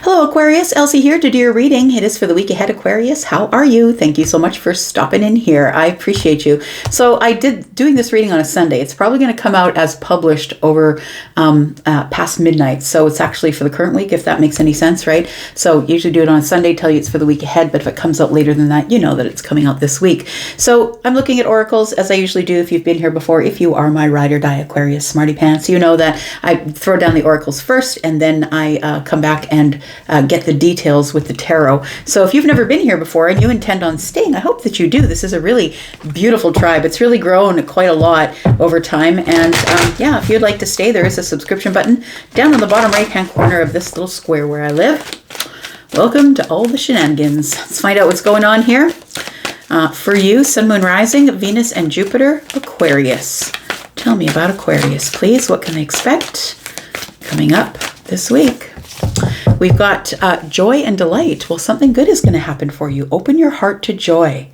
Hello Aquarius, Elsie here to do your reading. It is for the week ahead, Aquarius. How are you? Thank you so much for stopping in here. I appreciate you. So I did doing this reading on a Sunday. It's probably going to come out as published over past midnight. So it's actually for the current week, if that makes any sense, right? So usually do it on a Sunday, tell you it's for the week ahead, but if it comes out later than that, you know that it's coming out this week. So I'm looking at oracles as I usually do if you've been here before. If you are my ride or die Aquarius smarty pants, you know that I throw down the oracles first and then I come back and get the details with the tarot. So if you've never been here before and you intend on staying, I hope that you do. This is a really beautiful tribe. It's really grown quite a lot over time. And yeah, if you'd like to stay, there is a subscription button down in the bottom right-hand corner of this little square where I live. Welcome to all the shenanigans. Let's find out what's going on here. For you, Sun, Moon, Rising, Venus, and Jupiter, Aquarius. Tell me about Aquarius, please. What can they expect coming up this week? We've got joy and delight. Well, something good is going to happen for you. Open your heart to joy.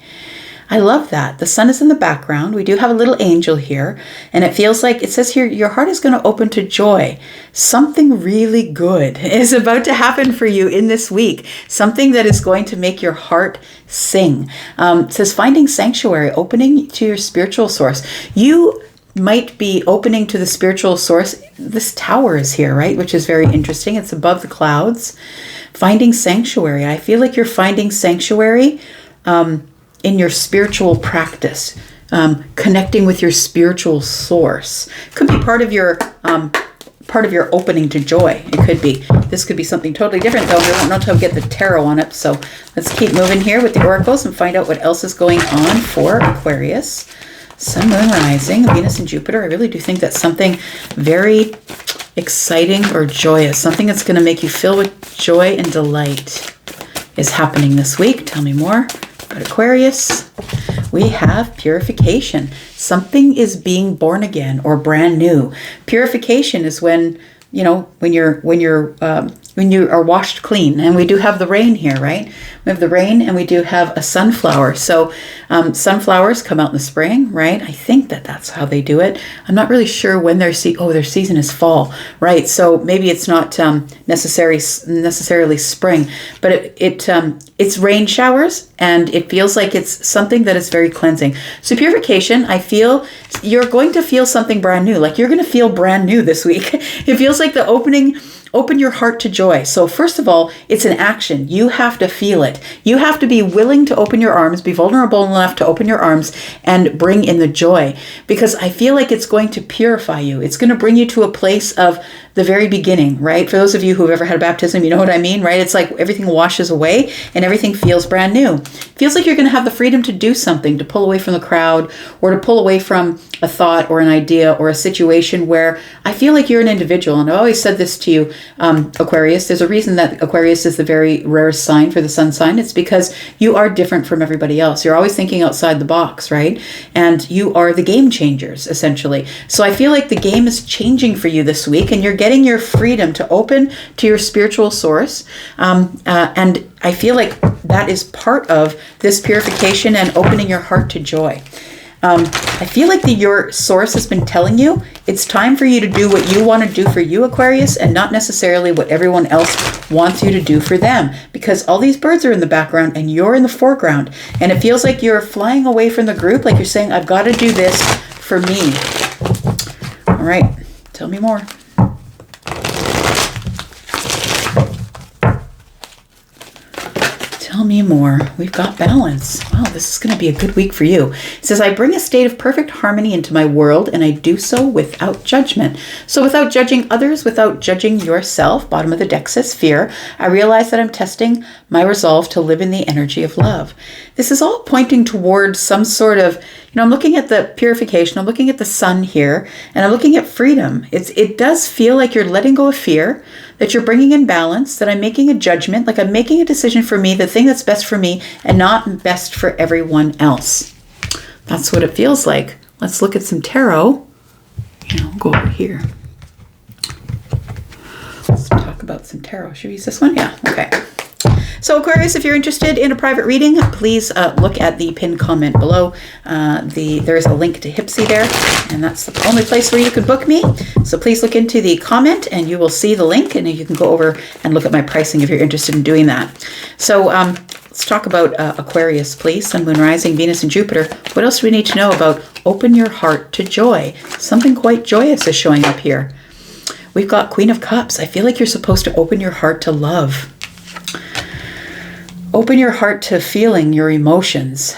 I love that. The sun is in the background. We do have a little angel here, and it feels like it says here, your heart is going to open to joy. Something really good is about to happen for you in this week. Something that is going to make your heart sing. It says finding sanctuary, opening to your spiritual source. You might be opening to the spiritual source. This tower is here, right? Which is very interesting. It's above the clouds. Finding sanctuary. I feel like you're finding sanctuary in your spiritual practice, connecting with your spiritual source. Could be part of your opening to joy. It could be. This could be something totally different, though. We won't know until we get the tarot on it. So let's keep moving here with the oracles and find out what else is going on for Aquarius. Sun, Moon, Rising, Venus, and Jupiter. I really do think that's something very exciting or joyous. Something that's going to make you fill with joy and delight is happening this week. Tell me more about Aquarius. We have purification. Something is being born again or brand new. Purification is when, you know, when you are washed clean. And we do have the rain here, right? We have the rain and we do have a sunflower. So sunflowers come out in the spring, right? I think that that's how they do it. I'm not really sure when their season is fall, right? So maybe it's not necessarily spring, but it's rain showers and it feels like it's something that is very cleansing. So purification, I feel you're going to feel something brand new. Like you're going to feel brand new this week. It feels like the open your heart to joy. So first of all, it's an action. You have to feel it. You have to be willing to open your arms, be vulnerable enough to open your arms and bring in the joy, because I feel like it's going to purify you. It's going to bring you to a place of the very beginning, right? For those of you who've ever had a baptism, you know what I mean, right? It's like everything washes away and everything feels brand new. It feels like you're going to have the freedom to do something, to pull away from the crowd or to pull away from a thought or an idea or a situation where I feel like you're an individual. And I always said this to you, Aquarius. There's a reason that Aquarius is the very rarest sign for the sun sign. It's because you are different from everybody else. You're always thinking outside the box, right? And you are the game changers, essentially. So I feel like the game is changing for you this week and you're getting your freedom to open to your spiritual source. And I feel like that is part of this purification and opening your heart to joy. I feel like your source has been telling you it's time for you to do what you want to do for you, Aquarius, and not necessarily what everyone else wants you to do for them, because all these birds are in the background and you're in the foreground. And it feels like you're flying away from the group, like you're saying, I've got to do this for me. All right, tell me more. Tell me more. We've got balance. Wow, this is going to be a good week for you. It says, I bring a state of perfect harmony into my world, and I do so without judgment. So without judging others, without judging yourself, bottom of the deck says fear, I realize that I'm testing my resolve to live in the energy of love. This is all pointing towards some sort of, I'm looking at the purification, I'm looking at the sun here, and I'm looking at freedom. It does feel like you're letting go of fear, that you're bringing in balance, that I'm making a judgment, like I'm making a decision for me, the thing that's best for me and not best for everyone else. That's what it feels like. Let's look at some tarot. We'll go over here. Let's talk about some tarot. Should we use this one? Yeah, okay. So Aquarius, if you're interested in a private reading, please look at the pinned comment below. There is a link to Hipsy there, and that's the only place where you can book me. So please look into the comment and you will see the link, and you can go over and look at my pricing if you're interested in doing that. So let's talk about Aquarius, please. Sun, Moon, Rising, Venus, and Jupiter. What else do we need to know about open your heart to joy? Something quite joyous is showing up here. We've got Queen of Cups. I feel like you're supposed to open your heart to love. Open your heart to feeling your emotions.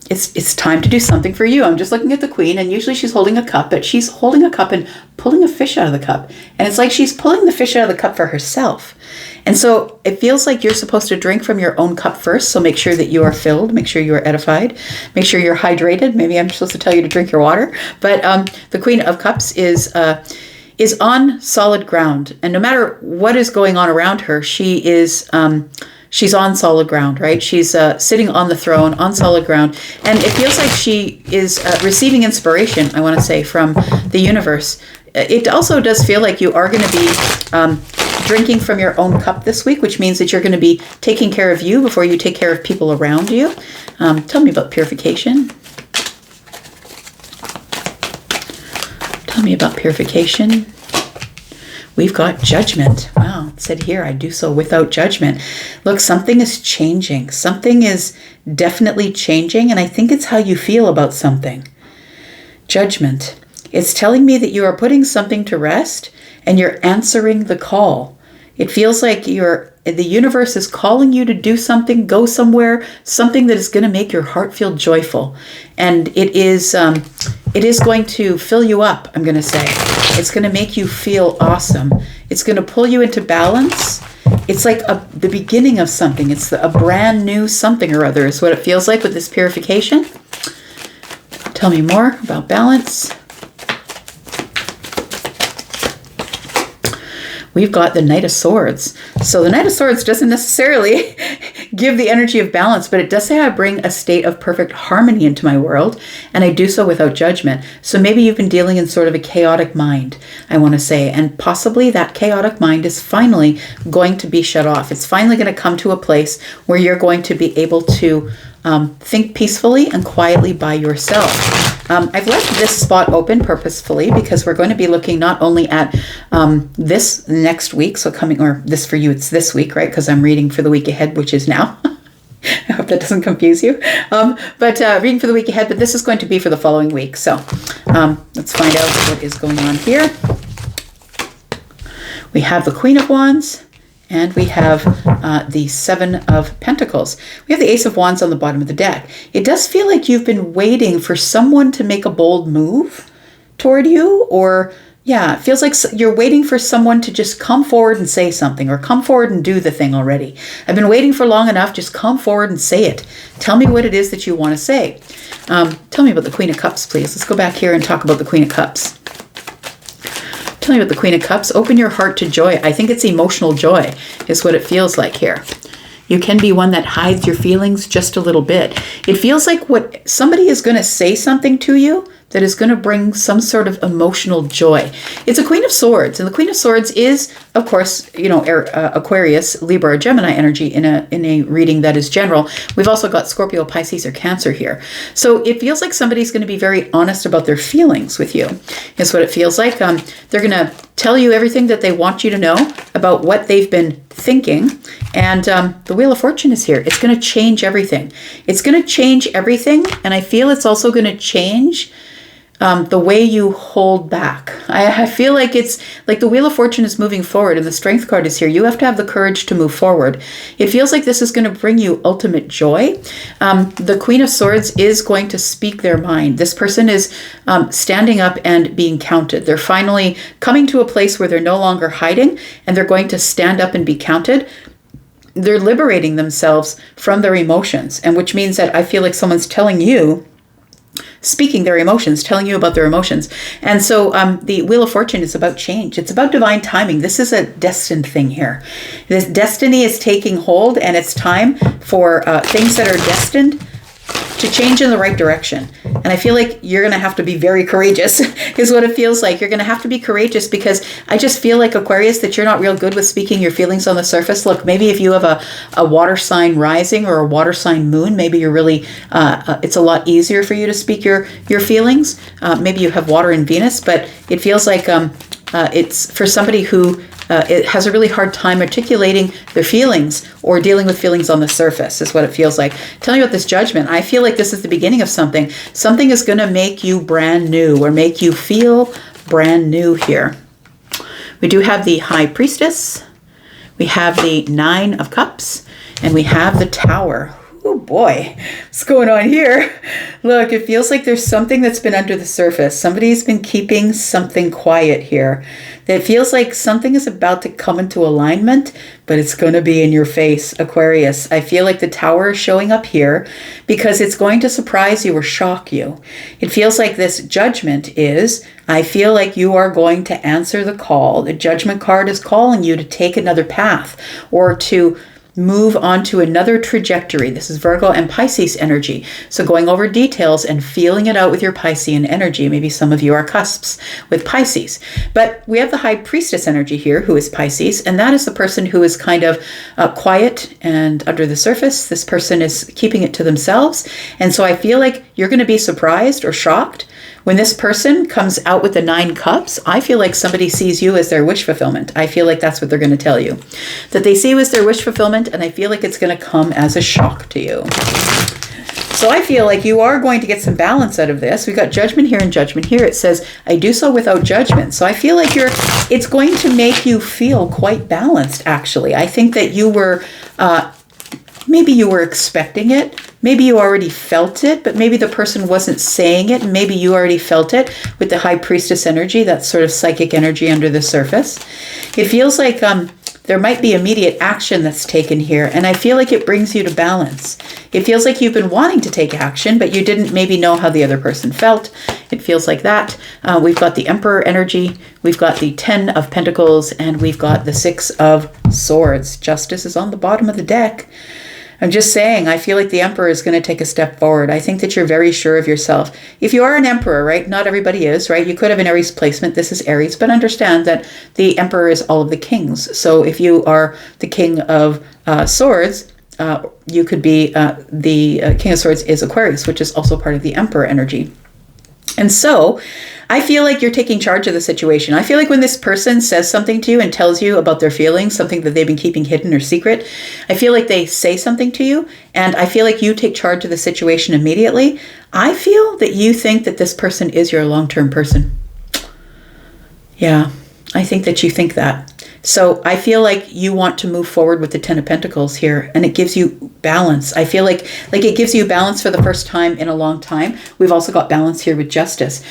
It's time to do something for you. I'm just looking at the Queen, and usually she's holding a cup, but she's holding a cup and pulling a fish out of the cup. And it's like she's pulling the fish out of the cup for herself. And so it feels like you're supposed to drink from your own cup first. So make sure that you are filled, make sure you are edified, make sure you're hydrated. Maybe I'm supposed to tell you to drink your water. But the Queen of Cups is on solid ground. And no matter what is going on around her, she's on solid ground, right? She's sitting on the throne on solid ground. And it feels like she is receiving inspiration, I want to say, from the universe. It also does feel like you are going to be drinking from your own cup this week, which means that you're going to be taking care of you before you take care of people around you. Tell me about purification. Tell me about purification. We've got judgment. Wow, it said here, I do so without judgment. Look, something is changing. Something is definitely changing, and I think it's how you feel about something. Judgment. It's telling me that you are putting something to rest and you're answering the call. It feels like the universe is calling you to do something, go somewhere, something that is going to make your heart feel joyful. And it is going to fill you up, I'm going to say. It's going to make you feel awesome. It's going to pull you into balance. It's like the beginning of something. It's a brand new something or other is what it feels like with this purification. Tell me more about balance. We've got the Knight of Swords. So the Knight of Swords doesn't necessarily give the energy of balance, but it does say I bring a state of perfect harmony into my world, and I do so without judgment. So maybe you've been dealing in sort of a chaotic mind, I want to say, and possibly that chaotic mind is finally going to be shut off. It's finally going to come to a place where you're going to be able to think peacefully and quietly by yourself. I've left this spot open purposefully because we're going to be looking not only at this next week, so coming, or this for you, it's this week, right? Because I'm reading for the week ahead, which is now. I hope that doesn't confuse you. But reading for the week ahead, but this is going to be for the following week. So let's find out what is going on here. We have the Queen of Wands. And we have the Seven of Pentacles. We have the Ace of Wands on the bottom of the deck. It does feel like you've been waiting for someone to make a bold move toward you, or yeah, it feels like you're waiting for someone to just come forward and say something, or come forward and do the thing already. I've been waiting for long enough, just come forward and say it. Tell me what it is that you want to say. Tell me about the Queen of Cups, please. Let's go back here and talk about the Queen of Cups. Tell me about the Queen of Cups. Open your heart to joy. I think it's emotional joy is what it feels like here. You can be one that hides your feelings just a little bit. It feels like what somebody is going to say something to you that is going to bring some sort of emotional joy. It's a Queen of Swords, and the Queen of Swords is, of course, Aquarius, Libra, Gemini energy in a reading that is general. We've also got Scorpio, Pisces, or Cancer here. So it feels like somebody's going to be very honest about their feelings with you, is what it feels like. They're going to tell you everything that they want you to know about what they've been thinking. And the Wheel of Fortune is here. It's going to change everything. It's going to change everything, and I feel it's also going to change the way you hold back. I feel like it's like the Wheel of Fortune is moving forward and the Strength card is here. You have to have the courage to move forward. It feels like this is going to bring you ultimate joy. The Queen of Swords is going to speak their mind. This person is standing up and being counted. They're finally coming to a place where they're no longer hiding, and they're going to stand up and be counted. They're liberating themselves from their emotions, and which means that I feel like someone's telling you, speaking their emotions, telling you about their emotions. And so the Wheel of Fortune is about change. It's about divine timing. This is a destined thing here. This destiny is taking hold, and it's time for things that are destined to change in the right direction. And I feel like you're going to have to be very courageous is what it feels like. You're going to have to be courageous because I just feel like, Aquarius, that you're not real good with speaking your feelings on the surface. Look, maybe if you have a water sign rising or a water sign moon, maybe you're really, it's a lot easier for you to speak your feelings. Maybe you have water in Venus, but it feels like it's for somebody who it has a really hard time articulating their feelings or dealing with feelings on the surface is what it feels like. Tell me about this Judgment. I feel like this is the beginning of something. Something is going to make you brand new or make you feel brand new here. We do have the High Priestess. We have the Nine of Cups. And we have the Tower. Oh boy, what's going on here? Look, it feels like there's something that's been under the surface. Somebody's been keeping something quiet here. It feels like something is about to come into alignment, but it's going to be in your face, Aquarius. I feel like the Tower is showing up here because it's going to surprise you or shock you. It feels like this Judgment is, I feel like you are going to answer the call. The Judgment card is calling you to take another path or to move on to another trajectory. This is Virgo and Pisces energy. So going over details and feeling it out with your Piscean energy. Maybe some of you are cusps with Pisces. But we have the High Priestess energy here, who is Pisces. And that is the person who is kind of quiet and under the surface. This person is keeping it to themselves. And so I feel like you're going to be surprised or shocked when this person comes out with the 9 cups. I feel like somebody sees you as their wish fulfillment. I feel like that's what they're going to tell you. That they see you as their wish fulfillment, and I feel like it's going to come as a shock to you. So I feel like you are going to get some balance out of this. We've got Judgment here and Judgment here. It says, I do so without judgment. So I feel like it's going to make you feel quite balanced, actually. I think that you were, maybe you were expecting it. Maybe you already felt it, but maybe the person wasn't saying it. Maybe you already felt it with the High Priestess energy, that sort of psychic energy under the surface. It feels like there might be immediate action that's taken here, and I feel like it brings you to balance. It feels like you've been wanting to take action, but you didn't maybe know how the other person felt. It feels like that. We've got the Emperor energy, we've got the 10 of Pentacles, and we've got the 6 of Swords. Justice is on the bottom of the deck. I'm just saying, I feel like the Emperor is going to take a step forward. I think that you're very sure of yourself. If you are an Emperor, right? Not everybody is, right? You could have an Aries placement. This is Aries, but understand that the Emperor is all of the kings. So if you are the King of Swords, you could be the King of Swords is Aquarius, which is also part of the Emperor energy. And so I feel like you're taking charge of the situation. I feel like when this person says something to you and tells you about their feelings, something that they've been keeping hidden or secret, I feel like they say something to you, and I feel like you take charge of the situation immediately. I feel that you think that this person is your long-term person. Yeah, I think that you think that. So I feel like you want to move forward with the 10 of Pentacles here, and it gives you balance. I feel like it gives you balance for the first time in a long time. We've also got balance here with Justice.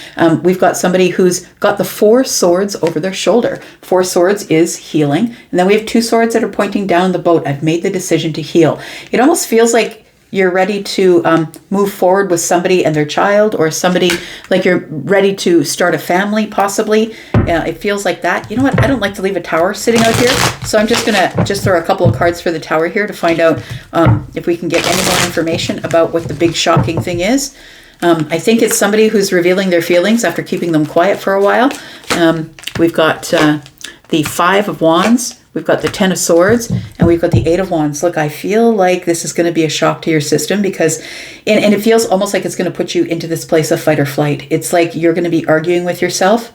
We've got somebody who's got the 4 swords over their shoulder. 4 swords is healing. And then we have 2 swords that are pointing down the boat. I've made the decision to heal. It almost feels like you're ready to move forward with somebody and their child, or somebody like you're ready to start a family, possibly. It feels like that. You know what? I don't like to leave a tower sitting out here, so I'm just going to throw a couple of cards for the tower here to find out if we can get any more information about what the big shocking thing is. I think it's somebody who's revealing their feelings after keeping them quiet for a while. We've got the 5 of Wands. We've got the 10 of Swords, and we've got the 8 of Wands. Look, I feel like this is going to be a shock to your system because, and it feels almost like it's going to put you into this place of fight or flight. It's like you're going to be arguing with yourself.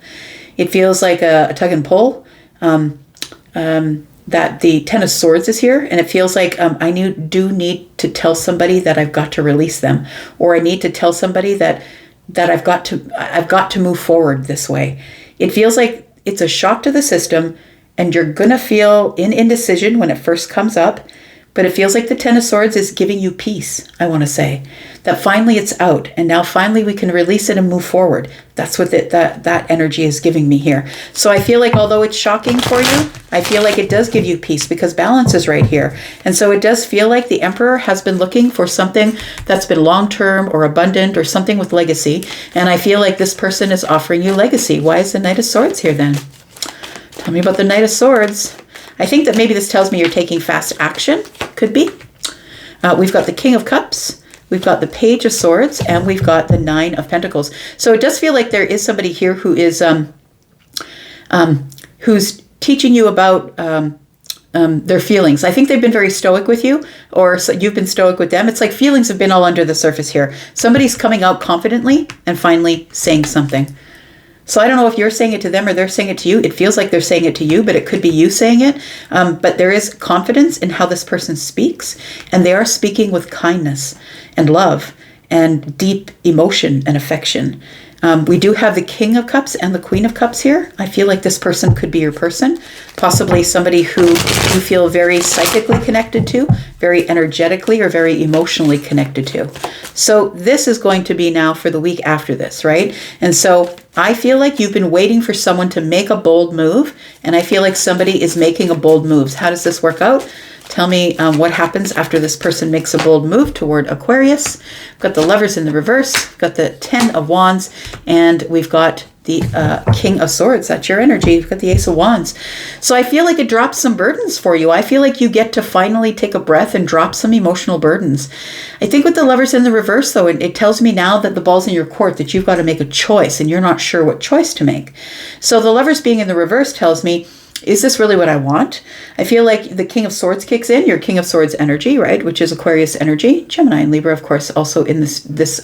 It feels like a tug and pull. That the 10 of Swords is here, and it feels like I do need to tell somebody that I've got to release them, or I need to tell somebody that I've got to move forward this way. It feels like it's a shock to the system. And you're going to feel in indecision when it first comes up. But it feels like the 10 of Swords is giving you peace, I want to say. That finally it's out. And now finally we can release it and move forward. That's what that energy is giving me here. So I feel like although it's shocking for you, I feel like it does give you peace because balance is right here. And so it does feel like the Emperor has been looking for something that's been long-term or abundant or something with legacy. And I feel like this person is offering you legacy. Why is the Knight of Swords here then? Tell me about the Knight of Swords. I think that maybe this tells me you're taking fast action. Could be. We've got the King of Cups. we've got the Page of Swords, and we've got the Nine of Pentacles. So it does feel like there is somebody here who is who's teaching you about their feelings. I think they've been very stoic with you, or so you've been stoic with them. It's like feelings have been all under the surface here. Somebody's coming out confidently and finally saying something. So I don't know if you're saying it to them or they're saying it to you. It feels like they're saying it to you, but it could be you saying it. But there is confidence in how this person speaks, and they are speaking with kindness and love and deep emotion and affection. We do have the King of Cups and the Queen of Cups here. I feel like this person could be your person, possibly somebody who you feel very psychically connected to, very energetically or very emotionally connected to. So this is going to be now for the week after this, right? And so I feel like you've been waiting for someone to make a bold move, and I feel like somebody is making a bold move. How does this work out? Tell me what happens after this person makes a bold move toward Aquarius. We've got the Lovers in the reverse, we've got the Ten of Wands, and we've got the King of Swords. That's your energy. We've got the Ace of Wands. So I feel like it drops some burdens for you. I feel like you get to finally take a breath and drop some emotional burdens. I think with the Lovers in the reverse, though, it tells me now that the ball's in your court, that you've got to make a choice, and you're not sure what choice to make. So the Lovers being in the reverse tells me, is this really what I want? I feel like the King of Swords kicks in, your King of Swords energy, right? Which is Aquarius energy. Gemini and Libra, of course, also in this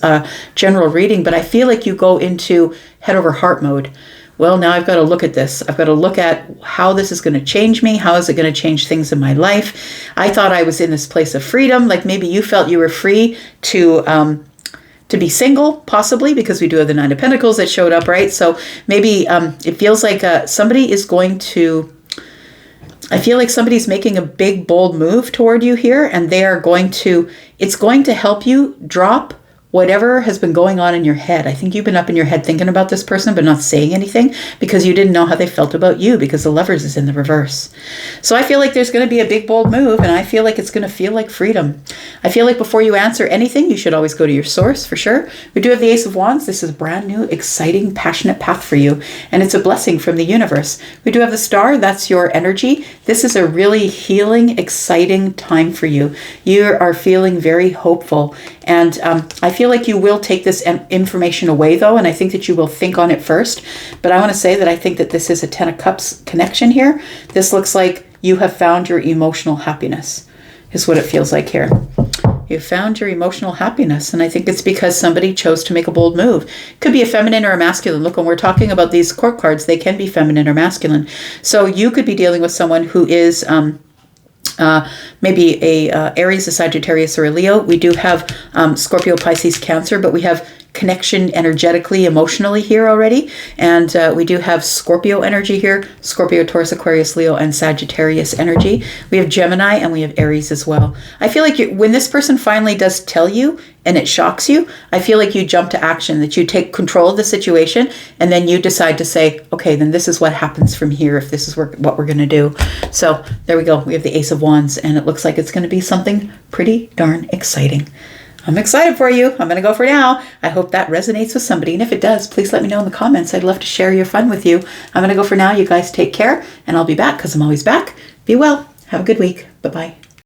general reading. But I feel like you go into head over heart mode. Well, now I've got to look at this. I've got to look at how this is going to change me. How is it going to change things in my life? I thought I was in this place of freedom. Like maybe you felt you were free to be single, possibly, because we do have the Nine of Pentacles that showed up, right? So maybe it feels like somebody is going to, I feel like somebody's making a big, bold move toward you here, and they are going to, it's going to help you drop whatever has been going on in your head. I think you've been up in your head thinking about this person, but not saying anything because you didn't know how they felt about you, because the Lovers is in the reverse. So I feel like there's going to be a big, bold move, and I feel like it's going to feel like freedom. I feel like before you answer anything, you should always go to your source for sure. We do have the Ace of Wands. This is a brand new, exciting, passionate path for you, and it's a blessing from the universe. We do have the Star. That's your energy. This is a really healing, exciting time for you. You are feeling very hopeful, and I feel like you will take this information away, though, and I think that you will think on it first. But I want to say that I think that this is a Ten of Cups connection here. This looks like you have found your emotional happiness, is what it feels like here. You found your emotional happiness, and I think it's because somebody chose to make a bold move. Could be a feminine or a masculine. Look, when we're talking about these court cards, they can be feminine or masculine. So you could be dealing with someone who is maybe a Aries, a Sagittarius, or a Leo. We do have Scorpio, Pisces, Cancer, but we have connection energetically, emotionally here already. And we do have Scorpio energy here, Scorpio, Taurus, Aquarius, Leo, and Sagittarius energy. We have Gemini, and we have Aries as well. I feel like when this person finally does tell you and it shocks you, I feel like you jump to action, that you take control of the situation, and then you decide to say, okay, then this is what happens from here if this is what we're going to do. So there we go. We have the Ace of Wands, and it looks like it's going to be something pretty darn exciting. I'm excited for you. I'm going to go for now. I hope that resonates with somebody. And if it does, please let me know in the comments. I'd love to share your fun with you. I'm going to go for now. You guys take care, and I'll be back because I'm always back. Be well. Have a good week. Bye-bye.